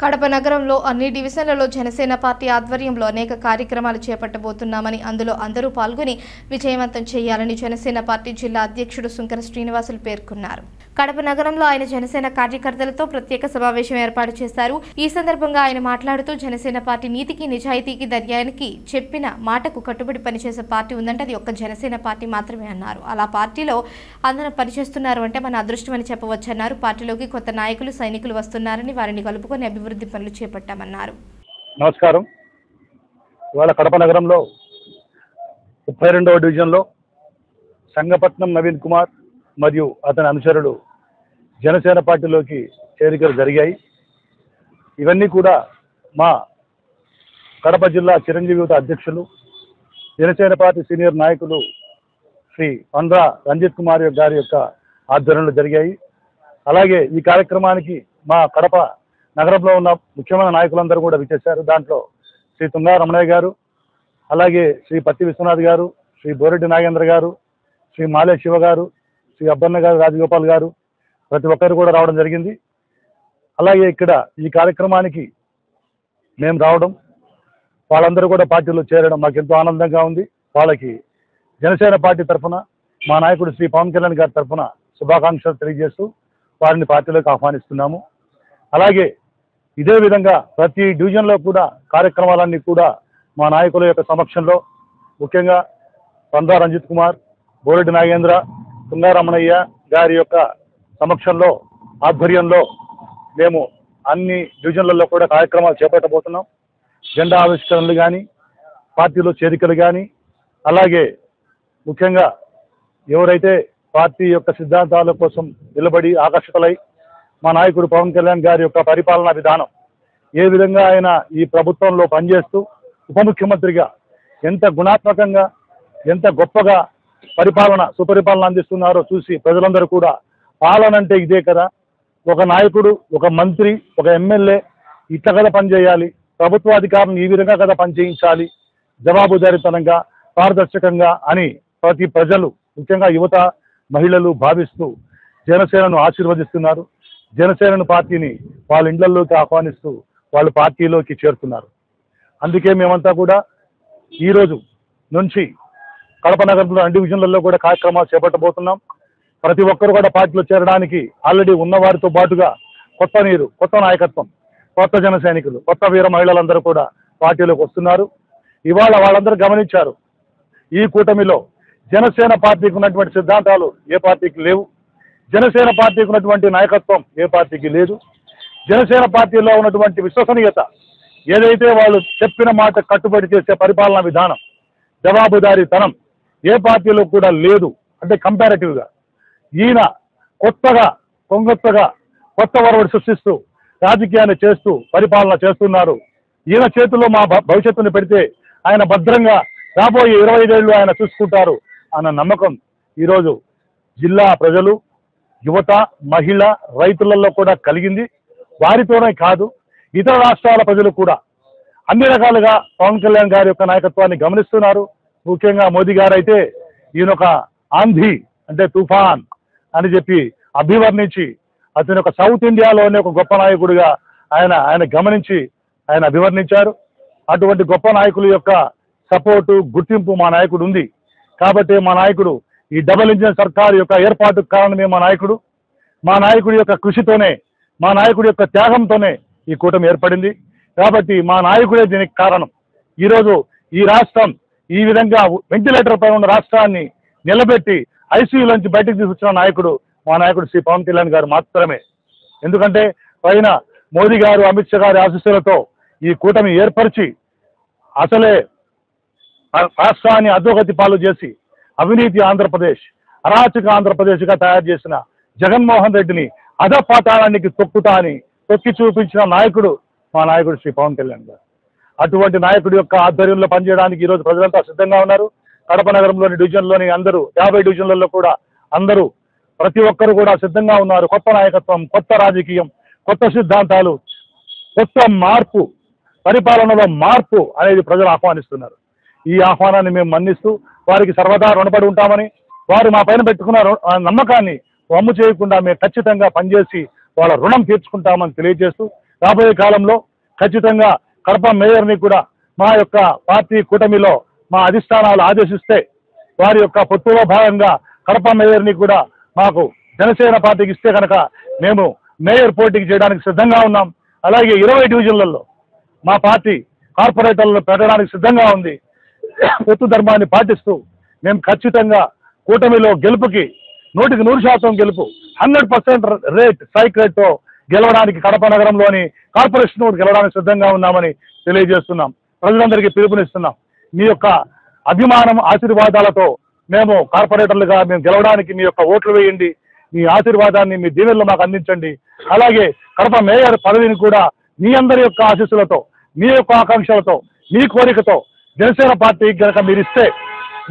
కడప నగరంలో అన్ని డివిజన్లలో జనసేన పార్టీ ఆధ్వర్యంలో అనేక కార్యక్రమాలు చేపట్టబోతున్నామని అందులో అందరూ పాల్గొని విజయవంతం చేయాలని జనసేన పార్టీ జిల్లా అధ్యక్షుడు సుంకర శ్రీనివాసులు పేర్కొన్నారు. కడప నగరంలో ఆయన జనసేన కార్యకర్తలతో ప్రత్యేక సమావేశం ఏర్పాటు చేశారు. ఈ సందర్భంగా ఆయన మాట్లాడుతూ జనసేన పార్టీ నీతికి, నిజాయితీకి, ధైర్యానికి చెప్పిన మాటకు కట్టుబడి పనిచేసే పార్టీ ఉందంటే అది ఒక్క జనసేన పార్టీ మాత్రమే అన్నారు. అలా పార్టీలో అందరూ పనిచేస్తున్నారు అంటే మన అదృష్టమని చెప్పవచ్చన్నారు. పార్టీలోకి కొత్త నాయకులు, సైనికులు వస్తున్నారని వారిని కలుపుకొని అభివృద్ధి పనులు చేపట్టామన్నారు. నమస్కారం. ఇవాళ కడప నగరంలో 32వ డివిజన్లో సంగపట్నం నవీన్ కుమార్ మరియు అతని అనుచరులు జనసేన పార్టీలోకి చేరికలు జరిగాయి. ఇవన్నీ కూడా మా కడప జిల్లా చిరంజీవి యువత అధ్యక్షులు, జనసేన పార్టీ సీనియర్ నాయకులు శ్రీ పంద్రా రంజిత్ కుమార్ గారి యొక్క ఆధ్వర్యంలో జరిగాయి. అలాగే ఈ కార్యక్రమానికి మా కడప నగరంలో ఉన్న ముఖ్యమైన నాయకులందరూ కూడా విచ్చేశారు. దాంట్లో శ్రీ తుంగా రమణయ్య గారు, అలాగే శ్రీ పత్తి విశ్వనాథ్ గారు, శ్రీ బోరెడ్డి నాగేంద్ర గారు, శ్రీ మాలే శివ గారు, శ్రీ అబ్బన్న గారు, రాజగోపాల్ గారు, ప్రతి ఒక్కరు కూడా రావడం జరిగింది. అలాగే ఇక్కడ ఈ కార్యక్రమానికి మేము రావడం, వాళ్ళందరూ కూడా పార్టీలో చేరడం మాకు ఎంతో ఆనందంగా ఉంది. వాళ్ళకి జనసేన పార్టీ తరఫున మా నాయకుడు శ్రీ పవన్ కళ్యాణ్ గారి తరఫున శుభాకాంక్షలు తెలియజేస్తూ వారిని పార్టీలోకి ఆహ్వానిస్తున్నాము. అలాగే ఇదే విధంగా ప్రతి డివిజన్లో కూడా కార్యక్రమాలన్నీ కూడా మా నాయకుల యొక్క సమక్షంలో, ముఖ్యంగా పంద్రా రంజిత్ కుమార్, బోరెడ్డి నాగేంద్ర, తుంగారమణయ్య గారి యొక్క సమక్షంలో, ఆధ్వర్యంలో మేము అన్ని డివిజన్లలో కూడా కార్యక్రమాలు చేపట్టబోతున్నాం. జెండా ఆవిష్కరణలు కానీ, పార్టీలో చేరికలు కానీ, అలాగే ముఖ్యంగా ఎవరైతే పార్టీ యొక్క సిద్ధాంతాల కోసం నిలబడి ఆకర్షితులై మా నాయకుడు పవన్ కళ్యాణ్ గారి యొక్క పరిపాలనా విధానం, ఏ విధంగా ఆయన ఈ ప్రభుత్వంలో పనిచేస్తూ ఉప ముఖ్యమంత్రిగా ఎంత గుణాత్మకంగా, ఎంత గొప్పగా సుపరిపాలన అందిస్తున్నారో చూసి ప్రజలందరూ కూడా పాలన అంటే ఇదే కదా, ఒక నాయకుడు, ఒక మంత్రి, ఒక ఎమ్మెల్యే ఇట్లా కదా పనిచేయాలి, ప్రభుత్వ అధికారులను ఈ విధంగా కదా పనిచేయించాలి, జవాబుదారీతనంగా, పారదర్శకంగా అని ప్రతి ప్రజలు, ముఖ్యంగా యువత, మహిళలు భావిస్తూ జనసేనను ఆశీర్వదిస్తున్నారు. జనసేన పార్టీని వాళ్ళ ఇళ్లలోకి ఆహ్వానిస్తూ వాళ్ళు పార్టీలోకి చేరుతున్నారు. అందుకే మేమంతా కూడా ఈరోజు నుంచి కడప నగరంలో అన్ని డివిజన్లలో కూడా కార్యక్రమాలు చేపట్టబోతున్నాం. ప్రతి ఒక్కరు కూడా పార్టీలో చేరడానికి ఆల్రెడీ ఉన్నవారితో పాటుగా కొత్త నీరు, కొత్త నాయకత్వం, కొత్త జన సైనికులు, కొత్త వీర మహిళలందరూ కూడా పార్టీలోకి వస్తున్నారు. ఇవాళ వాళ్ళందరూ గమనించారు, ఈ కూటమిలో జనసేన పార్టీకి ఉన్నటువంటి సిద్ధాంతాలు ఏ పార్టీకి లేవు, జనసేన పార్టీకి ఉన్నటువంటి నాయకత్వం ఏ పార్టీకి లేదు, జనసేన పార్టీలో ఉన్నటువంటి విశ్వసనీయత, ఏదైతే వాళ్ళు చెప్పిన మాట కట్టుబడి చేసే పరిపాలనా విధానం, జవాబుదారీతనం ఏ పార్టీలో కూడా లేదు. అంటే కంపారిటివ్గా ఈయన కొత్తగా కొత్త వరవడి సృష్టిస్తూ రాజకీయాన్ని చేస్తూ పరిపాలన చేస్తున్నారు. ఈయన చేతుల్లో మా భవిష్యత్తుని పెడితే ఆయన భద్రంగా రాబోయే 25 ఏళ్ళు ఆయన చూసుకుంటారు అన్న నమ్మకం ఈరోజు జిల్లా ప్రజలు, యువత, మహిళ, రైతులలో కూడా కలిగింది. వారితోనే కాదు, ఇతర రాష్ట్రాల ప్రజలు కూడా అన్ని రకాలుగా పవన్ కళ్యాణ్ గారి యొక్క నాయకత్వాన్ని గమనిస్తున్నారు. ముఖ్యంగా మోదీ గారు అయితే ఈయనొక ఆంధీ అంటే తుఫాన్ అని చెప్పి అభివర్ణించి, అతని యొక్క సౌత్ ఇండియాలోనే ఒక గొప్ప నాయకుడిగా ఆయన గమనించి ఆయన అభివర్ణించారు. అటువంటి గొప్ప నాయకుల యొక్క సపోర్టు, గుర్తింపు మా నాయకుడు ఉంది. కాబట్టి మా నాయకుడు ఈ డబుల్ ఇంజిన్ సర్కారు యొక్క ఏర్పాటుకు కారణమే మా నాయకుడి యొక్క కృషితోనే, మా నాయకుడి యొక్క త్యాగంతోనే ఈ కూటమి ఏర్పడింది. కాబట్టి మా నాయకుడే దీనికి కారణం. ఈరోజు ఈ రాష్ట్రం ఈ విధంగా వెంటిలేటర్ పై ఉన్న రాష్ట్రాన్ని నిలబెట్టి ఐసీయూలోంచి బయటకు తీసుకొచ్చిన నాయకుడు మా నాయకుడు శ్రీ పవన్ కళ్యాణ్ గారు మాత్రమే. ఎందుకంటే పైన మోదీ గారు, అమిత్ షా గారి ఆశీస్సులతో ఈ కూటమి ఏర్పరిచి అసలే రాష్ట్రాన్ని అధోగతి పాలు చేసి అవినీతి ఆంధ్రప్రదేశ్, అరాచక ఆంధ్రప్రదేశ్గా తయారు చేసిన జగన్మోహన్ రెడ్డిని అధపాతాళానికి తొక్కి చూపించిన నాయకుడు మా నాయకుడు శ్రీ పవన్ కళ్యాణ్ గారు. అటువంటి నాయకుడి యొక్క ఆధ్వర్యంలో పనిచేయడానికి ఈరోజు ప్రజలంతా సిద్ధంగా ఉన్నారు. కడప నగరంలోని డివిజన్లోని అందరూ 50 డివిజన్లలో కూడా అందరూ ప్రతి ఒక్కరు కూడా సిద్ధంగా ఉన్నారు. కొత్త నాయకత్వం, కొత్త రాజకీయం, కొత్త సిద్ధాంతాలు, కొత్త మార్పు, పరిపాలనలో మార్పు అనేది ప్రజలు ఆహ్వానిస్తున్నారు. ఈ ఆహ్వానాన్ని మేము మన్నిస్తూ వారికి సర్వదా రుణపడి ఉంటామని, వారు మా పైన పెట్టుకున్న నమ్మకాన్ని వమ్ము చేయకుండా మేము ఖచ్చితంగా పనిచేసి వాళ్ళ రుణం తీర్చుకుంటామని తెలియజేస్తూ రాబోయే కాలంలో ఖచ్చితంగా కడప మేయర్ని కూడా మా యొక్క పార్టీ కూటమిలో మా అధిష్టానాలు ఆదేశిస్తే వారి యొక్క పొత్తులో భాగంగా కడప మేయర్ని కూడా మాకు జనసేన పార్టీకి ఇస్తే కనుక మేము మేయర్ పోటీకి చేయడానికి సిద్ధంగా ఉన్నాం. అలాగే 20 డివిజన్లలో మా పార్టీ కార్పొరేటర్లను పెట్టడానికి సిద్ధంగా ఉంది. పొత్తు ధర్మాన్ని పాటిస్తూ మేము ఖచ్చితంగా కూటమిలో గెలుపుకి 100% గెలుపు 100% రేట్ స్ట్రైక్ రేట్తో గెలవడానికి కడప నగరంలోని కార్పొరేషన్ గెలవడానికి సిద్ధంగా ఉన్నామని తెలియజేస్తున్నాం. ప్రజలందరికీ పిలుపునిస్తున్నాం. మీ యొక్క అభిమానం ఆశీర్వాదాలతో మేము కార్పొరేటర్లుగా మేము గెలవడానికి మీ యొక్క ఓట్లు వేయండి. మీ ఆశీర్వాదాన్ని మీ దీవెనలు మాకు అందించండి. అలాగే కడప మేయర్ పదవిని కూడా మీ అందరి యొక్క ఆశీస్సులతో మీ యొక్క ఆకాంక్షలతో మీ కోరికతో జనసేన పార్టీకి కనుక మీరు ఇస్తే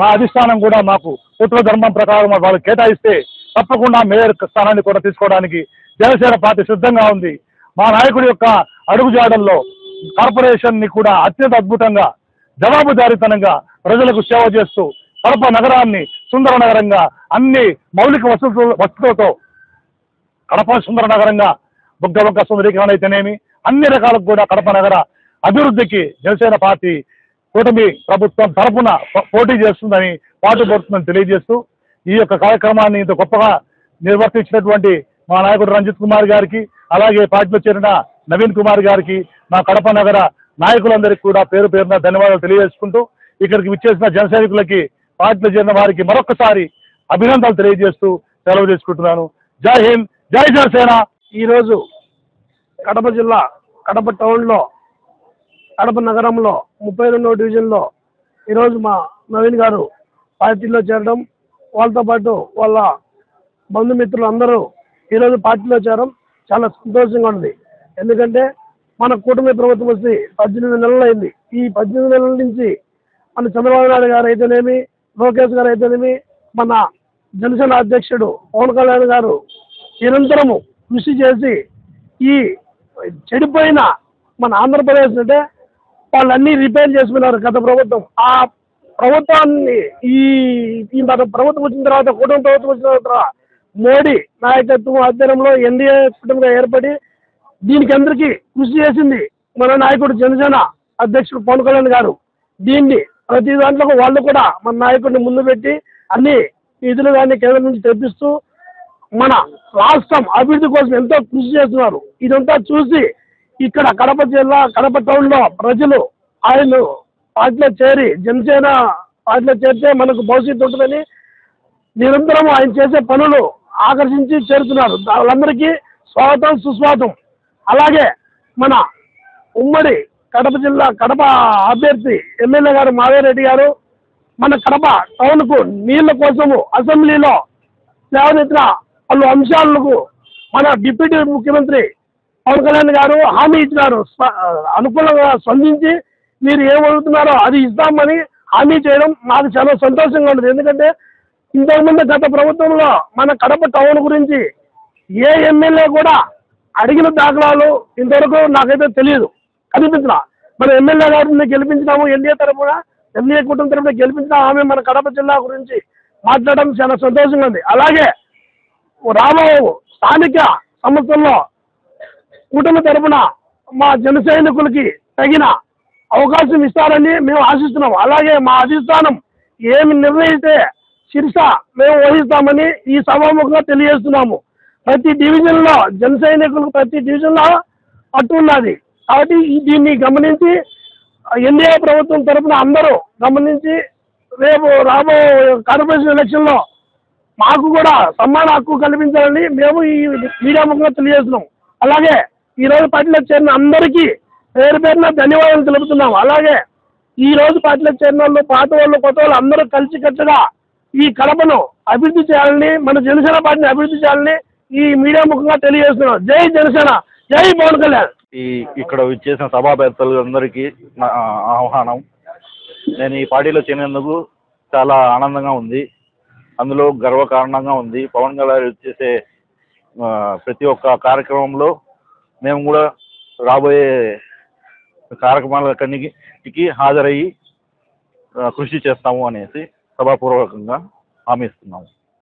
మా అధిష్టానం కూడా మాకు పుత్ర ధర్మం ప్రకారం వాళ్ళు కేటాయిస్తే తప్పకుండా మేయర్ స్థానాన్ని కూడా తీసుకోవడానికి జనసేన పార్టీ సిద్ధంగా ఉంది. మా నాయకుడి యొక్క అడుగుజాడల్లో కార్పొరేషన్ని కూడా అత్యంత అద్భుతంగా జవాబుదారీతనంగా ప్రజలకు సేవ చేస్తూ కడప నగరాన్ని సుందర నగరంగా అన్ని మౌలిక వసతులతో కడప సుందర నగరంగా బుగ్గ సుందరీకరణ అయితేనేమి అన్ని రకాలకు కూడా కడప నగర అభివృద్ధికి జనసేన పార్టీ కూటమి ప్రభుత్వం తరపున పోటీ చేస్తుందని పాటుపడుతుందని తెలియజేస్తూ ఈ యొక్క కార్యక్రమాన్ని ఇంత గొప్పగా నిర్వర్తించినటువంటి మా నాయకుడు రంజిత్ కుమార్ గారికి అలాగే పార్టీలో చేరిన నవీన్ కుమార్ గారికి మా కడప నగర నాయకులందరికీ కూడా పేరు పేరున ధన్యవాదాలు తెలియజేసుకుంటూ ఇక్కడికి విచ్చేసిన జన సైనికులకి పార్టీలో చేరిన వారికి మరొకసారి అభినందనలు తెలియజేస్తూ సెలవు తీసుకుంటున్నాను. జై హింద్, జై జనసేన. ఈరోజు కడప జిల్లా కడప టౌన్లో కడప నగరంలో 32వ డివిజన్లో ఈరోజు మా నవీన్ గారు పార్టీలో చేరడం, వాళ్ళతో పాటు వాళ్ళ బంధుమిత్రులు అందరూ ఈరోజు పార్టీలో చేరడం చాలా సంతోషంగా ఉంది. ఎందుకంటే మన కూటమి ప్రభుత్వం వచ్చి 18 నెలలు అయింది. ఈ 18 నెలల నుంచి మన చంద్రబాబు నాయుడు గారు అయితేనేమి, లోకేష్ గారు అయితేనేమి, మన జనసేన అధ్యక్షుడు పవన్ కళ్యాణ్ గారు నిరంతరము కృషి చేసి ఈ చెడిపోయిన మన ఆంధ్రప్రదేశ్ అంటే వాళ్ళన్నీ రిపేర్ చేసుకున్నారు గత ప్రభుత్వం. ఆ ప్రభుత్వాన్ని ఈ మన ప్రభుత్వం వచ్చిన తర్వాత కూటమి ప్రభుత్వం వచ్చిన తర్వాత మోడీ నాయకత్వం ఆధ్వర్యంలో ఎన్డీఏ కుటుంబంగా ఏర్పడి దీనికి అందరికీ కృషి చేసింది మన నాయకుడు జనసేన అధ్యక్షుడు పవన్ కళ్యాణ్ గారు. దీన్ని ప్రతి దాంట్లో వాళ్ళు కూడా మన నాయకుడిని ముందు పెట్టి అన్ని నిధులు కానీ కేంద్రం నుంచి తెప్పిస్తూ మన రాష్ట్రం అభివృద్ధి కోసం ఎంతో కృషి చేస్తున్నారు. ఇదంతా చూసి ఇక్కడ కడప జిల్లా కడప టౌన్లో ప్రజలు ఆయన పార్టీలో చేరి జనసేన పార్టీలో చేరితే మనకు భవిష్యత్తు ఉంటుందని నిరంతరం ఆయన చేసే పనులు ఆకర్షించి చేరుతున్నారు. వాళ్ళందరికీ స్వాగతం సుస్వాగతం. అలాగే మన ఉమ్మడి కడప జిల్లా కడప అభ్యర్థి ఎమ్మెల్యే గారు మాధవరెడ్డి గారు మన కడప టౌన్కు నీళ్ల కోసము అసెంబ్లీలో లేవనెత్తిన పలు అంశాలకు మన డిప్యూటీ ముఖ్యమంత్రి పవన్ కళ్యాణ్ గారు హామీ ఇచ్చినారు. అనుకూలంగా స్పందించి మీరు ఏమడుగుతున్నారో అది ఇస్తామని హామీ చేయడం నాకు చాలా సంతోషంగా ఉంటుంది. ఎందుకంటే ఇంతకుముందు గత ప్రభుత్వంలో మన కడప టౌన్ గురించి ఏ ఎమ్మెల్యే కూడా అడిగిన దాఖలాలు ఇంతవరకు నాకైతే తెలియదు, కనిపించిన. మన ఎమ్మెల్యే గారిని గెలిపించినాము, ఎన్డీఏ తరఫున ఎన్డీఏ కుటుంబం తరఫున గెలిపించిన ఆమె మన కడప జిల్లా గురించి మాట్లాడడం చాలా సంతోషంగా ఉంది. అలాగే రాబోయే స్థానిక సంస్థల్లో కూటమి తరఫున మా జన సైనికులకి తగిన అవకాశం ఇస్తారని మేము ఆశిస్తున్నాం. అలాగే మా అధిష్టానం ఏమి నిర్ణయిస్తే శిరస మేము వహిస్తామని ఈ సభాముఖంగా తెలియజేస్తున్నాము. ప్రతి డివిజన్లో జన సైనికులకు ప్రతి డివిజన్లో పట్టు ఉన్నది. కాబట్టి దీన్ని గమనించి ఎన్డీఏ ప్రభుత్వం తరఫున అందరూ గమనించి రేపు రాబో కార్పొరేషన్ ఎలక్షన్లో మాకు కూడా సమాన హక్కు కల్పించాలని మేము ఈ మీడియా ముఖంగా తెలియజేస్తున్నాం. అలాగే ఈరోజు పార్టీలో చేరిన అందరికీ పేరు పేరున ధన్యవాదాలు తెలుపుతున్నాం. అలాగే ఈరోజు పార్టీలో చేరిన వాళ్ళు, పాత వాళ్ళు, కొత్త వాళ్ళు అందరూ కలిసికట్టుగా ఈ కడపను అభివృద్ధి చేయాలని, మన జనసేన పార్టీని అభివృద్ధి చేయాలని ఈ మీడియా ముఖంగా తెలియజేస్తున్నాం. జై జనసేన, జై పవన్ కళ్యాణ్. ఇక్కడ విచ్చేసిన సభాపేత్తలందరికీ ఆహ్వానం. నేను ఈ పార్టీలో చేరినందుకు చాలా ఆనందంగా ఉంది, అందులో గర్వకారణంగా ఉంది. పవన్ కళ్యాణ్ చేసే ప్రతి ఒక్క కార్యక్రమంలో మేము కూడా రాబోయే కార్యక్రమాలన్నిటికీ హాజరయ్యి కృషి చేస్తాము అనేసి సభాపూర్వకంగా హామీ ఇస్తున్నాము.